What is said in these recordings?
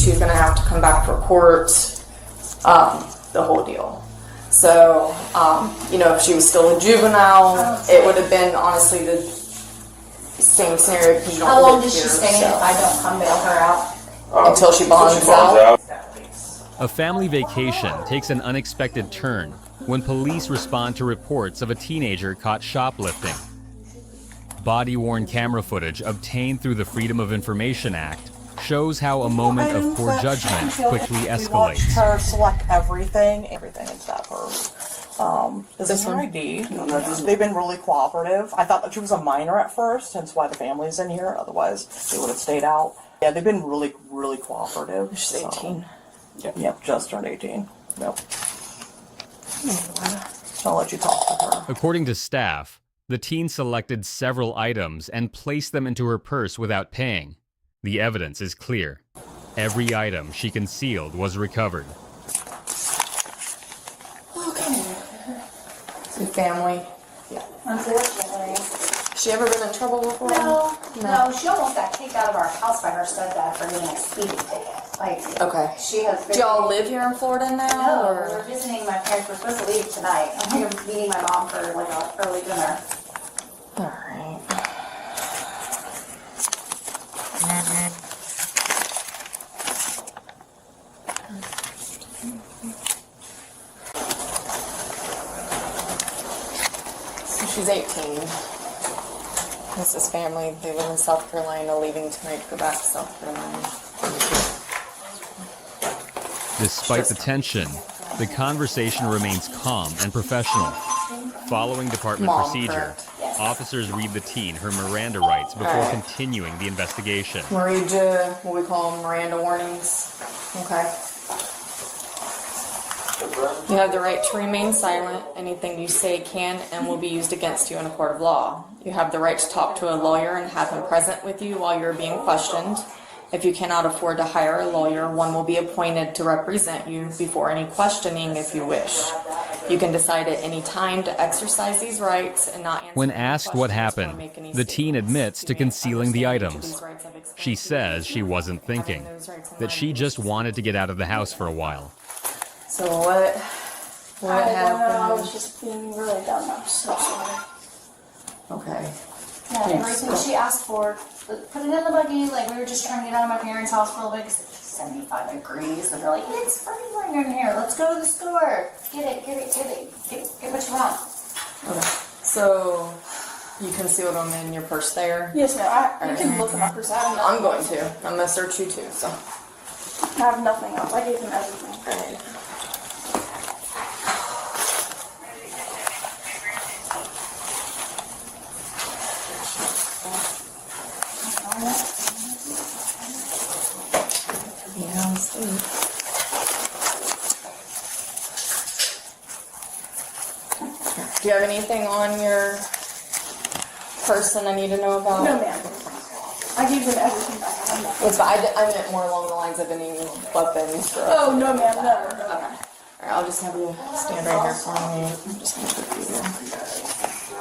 she's going to have to come back for court, the whole deal. So, if she was still a juvenile, it would have been honestly the same scenario because you don't How long live does she here, stay if I don't come bail her out? until she bonds out. A family vacation takes an unexpected turn when police respond to reports of a teenager caught shoplifting. Body-worn camera footage obtained through the Freedom of Information Act shows how a moment of poor judgment quickly escalates. We watched her select everything into that purse. Is this her ID? They've been really cooperative. I thought that she was a minor at first, hence why the family's in here. Otherwise, they would have stayed out. Yeah, they've been really, really cooperative. She's 18. Yep, just turned 18. Yep. I'll let you talk to her. According to staff, the teen selected several items and placed them into her purse without paying. The evidence is clear. Every item she concealed was recovered. Okay. Some family. Yeah. Unfortunately. She ever been in trouble before? No, she almost got kicked out of our house by her stepdad for getting a speeding ticket. Okay. She has. Do y'all live here in Florida now? No, or? we're visiting my parents. We're supposed to leave tonight. I'm here meeting my mom for an early dinner. All right. So she's 18. This is family. They live in South Carolina, leaving tonight to go back to South Carolina. Despite the tension, the conversation remains calm and professional. Following department procedure, officers read the teen her Miranda rights before continuing the investigation. Read what we call Miranda warnings. Okay. You have the right to remain silent. Anything you say can and will be used against you in a court of law. You have the right to talk to a lawyer and have him present with you while you're being questioned. If you cannot afford to hire a lawyer, one will be appointed to represent you before any questioning if you wish. You can decide at any time to exercise these rights and not answer. When asked what happened, the teen admits to concealing the items. She says she wasn't thinking, that she just wanted to get out of the house for a while. So what happened? I was just being really dumb. I'm so sorry. Okay. Yeah, everything she asked for, put it in the buggy. We were just trying to get out of my parents' house for a little bit because it's 75 degrees. And they're like, it's freezing in here. Let's go to the store. Get it. Get what you want. Okay. So you concealed them in your purse there? Yes, ma'am. You can look at my purse. I have nothing. I'm going to. I'm going to search you too, so. I have nothing else. I gave him everything. Alright. Yeah, let's see. Do you have anything on your person I need to know about? No, ma'am. I gave him everything back. I have nothing. It's fine. I meant more along the lines of any weapons. Or Oh, no, ma'am. No. Okay. Alright, I'll just have you stand right here for me. I'm just going to put you there.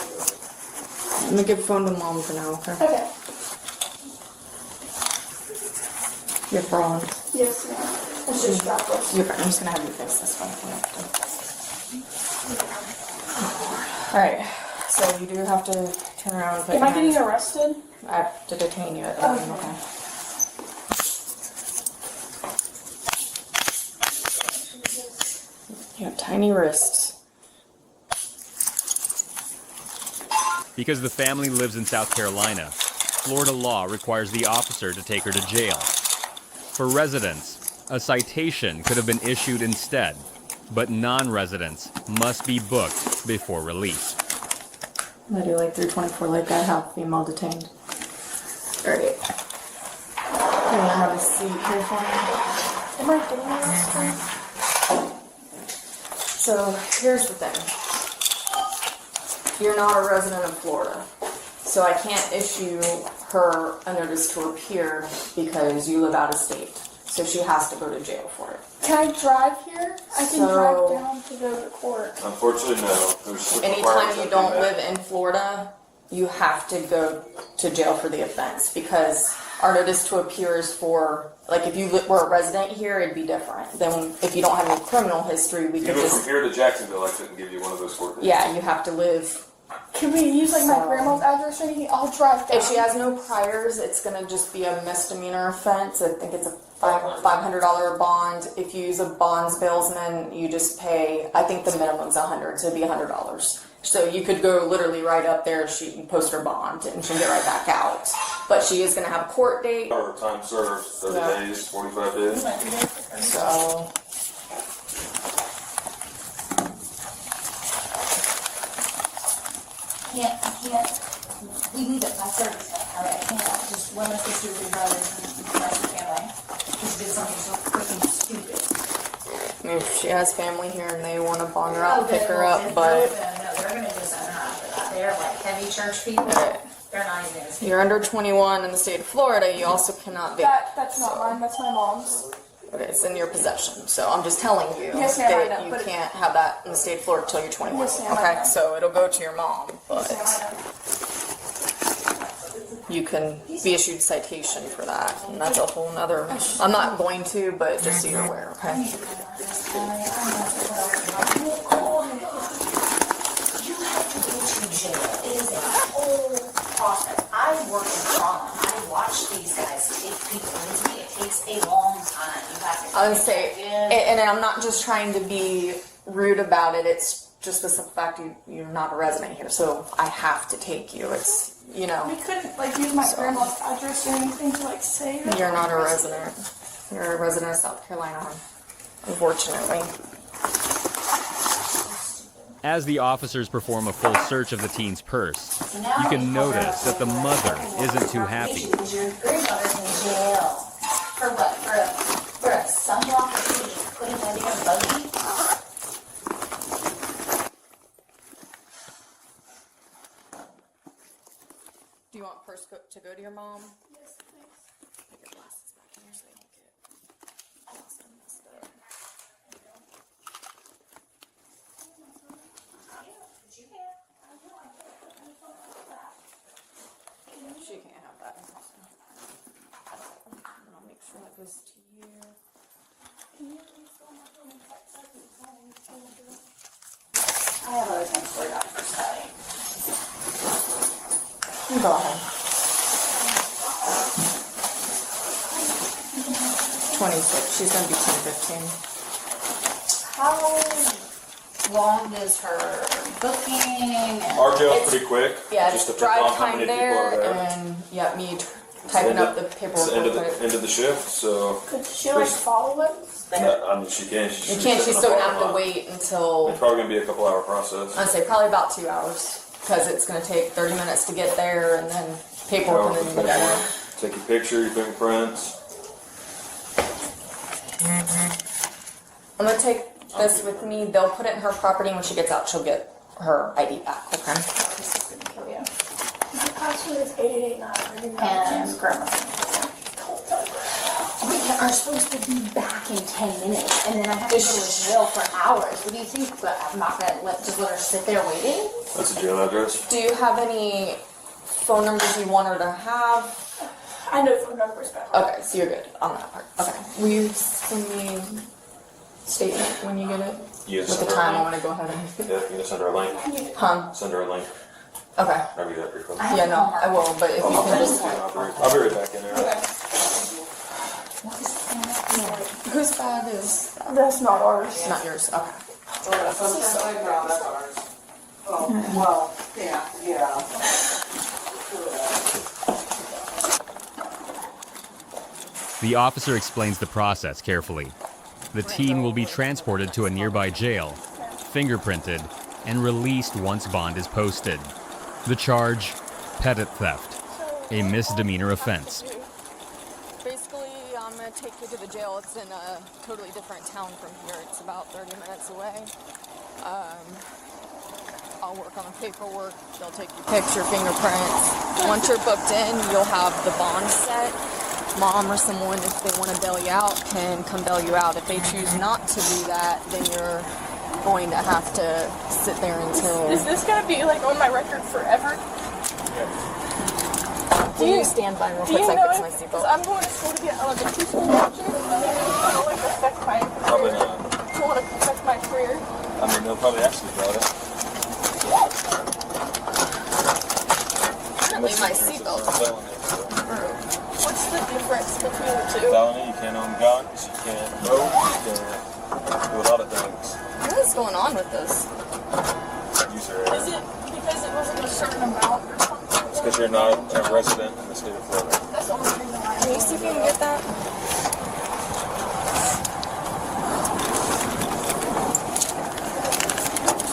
I'm going to give the phone to Mom for now, okay? Okay. You're fraud. Yes, ma'am. It's just strapless. You're fine. I'm just going to have you face this way. Alright, so you do have to turn around and put Am your I getting hands- arrested? I have to detain you at the time, okay? You have tiny wrists. Because the family lives in South Carolina, Florida law requires the officer to take her to jail. For residents, a citation could have been issued instead, but non-residents must be booked before release. I do like 324, like I have female detained. Alright. You're gonna have a seat here for me. Am I doing this? So here's the thing. You're not a resident of Florida. So I can't issue her a notice to appear because you live out of state. So she has to go to jail for it. Can I drive here? I can So- drive down to go to court. Unfortunately, no. There's Anytime you don't live in Florida, you have to go to jail for the offense because our notice to appear is for, like, if you were a resident here, it'd be different. Then if you don't have any criminal history, we could Even from just, here to Jacksonville, I couldn't give you one of those court dates. yeah, you have to live. Can we use like my So- grandma's address or anything? I'll drive down. If she has no priors, it's gonna just be a misdemeanor offense. I think it's a $500 bond. If you use a bonds bailsman, you just pay, I think the minimum's $100, so it'd be $100. So you could go literally right up there, she can post her bond and she'll get right back out. But she is gonna have a court date, Or time served, 30 Yeah. days, 45 days. so. I can't, we need it by service now, alright, I can't just one of my sisters and brothers and the rest of the family just did something so freaking stupid. If she has family here and they wanna bond her Oh, out, pick her up, but No, they're gonna disown her after that, they're like heavy church people, Right. they're not even gonna you're under 21 in the state of Florida, you also cannot vape. That's not mine. That's my mom's. Okay, it's in your possession, so I'm just telling you Yes, ma'am, I that know, you but- can't have that in the state of Florida until you're 21. Yes, ma'am, I Okay, know. so it'll go to your mom, but you can be issued citation for that, and that's a whole nother. I'm not going to, but just so you're aware, okay? You have to go to jail. It is a whole process. I work in trauma. I watch these guys take people into me. It takes a long time. You have to. I would say, and I'm not just trying to be rude about it. It's just the simple fact you're not a resident here, so I have to take you. It's We couldn't like use my grandma's address or anything to like say. her you're not a address. resident. You're a resident of South Carolina, unfortunately. As the officers perform a full search of the teen's purse, you can notice that the mother isn't too happy. Because your grandmother's in jail. For what? For a sunblock that she just put in that damn buggy? Do you want purse to go to your mom? Yes, please. Put your glasses back in here so they don't get lost and messed up. She can't have that. And I'll make sure that goes to you. I have other things for you for study. Go ahead. 26. She's gonna be 10, 15. How long is her booking? And Our jail's It's- pretty quick. Yeah, just it's depends on drive how time many people are there, there. and yeah, me typing up the It's paperwork. the end of real quick. the end of the shift, so Could she like follow it? I mean she can. You can't. She's still gonna have to wait until It's probably gonna be a couple hour process. I'd say probably about 2 hours because it's gonna take 30 minutes to get there, and then paperwork and then whatever. Take your picture, your fingerprints. I'm gonna take this with me. They'll put it in her property. When she gets out, she'll get her ID back. Okay. This is gonna kill you. The password is 8889. And grandma. We are supposed to be back in 10 minutes, and then I have to go to jail for hours. What do you think? But I'm not gonna let her sit there waiting. That's a jail address. Do you have any phone numbers you want her to have? I know phone numbers better. Okay, so you're good on that part. Okay. Will you send me statement when you get it? Yes. With the time, I want to go ahead and. Yeah, you can send her a link. Huh? Send her a link. Okay. I'll be that pretty quick. Yeah, no, I will, but if you can just. I'll be right back in there. Whose bag is that? That's not ours. Not yours. Okay. Well, yeah. The officer explains the process carefully. The teen will be transported to a nearby jail, fingerprinted, and released once bond is posted. The charge, petit theft, a misdemeanor offense. Basically, I'm going to take you to the jail. It's in a totally different town from here. It's about 30 minutes away. I'll work on the paperwork. They'll take your picture, fingerprints. Once you're booked in, you'll have the bond set. mom or someone, if they want to bail you out, can come bail you out. If they choose not to do that, then you're going to have to sit there until... Is this gonna be like on my record forever? Will you stand by real Do quick you so I know fix my if, seatbelt? because I'm going to school to get elementary school teacher, it'll like affect my Probably career. not. It won't affect my career. I mean, they'll probably ask you about it. Apparently my seatbelt. What's the difference between the two? Felony, you can't own guns, you can't vote, you can't do a lot of things. What is going on with this? Use your Is it because it wasn't a certain amount or something? It's because you're not a resident in the state of Florida. That's the only reason why. Can you see if you can get that?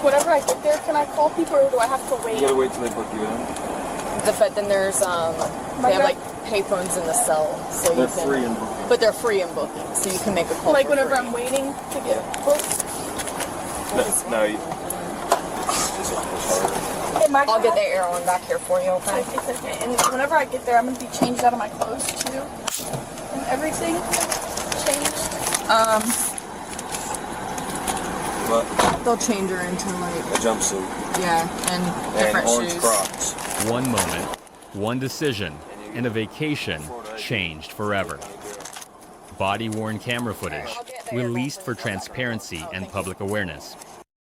Whenever I get there, can I call people or do I have to wait? You gotta wait till they book you in. But then there's they have like payphones in the cell, so They're you can. free in booking. But they're free in booking, so you can make a call. Like for whenever free. I'm waiting to get booked? No, you. Hey, Mike, I'll get the arrow one back here for you, okay? It's okay. And whenever I get there, I'm gonna be changed out of my clothes too, and everything changed. But They'll change her into like a jumpsuit and and different orange shoes. Crocs. One moment, one decision, and a vacation changed forever. Body-worn camera footage released for transparency and public awareness.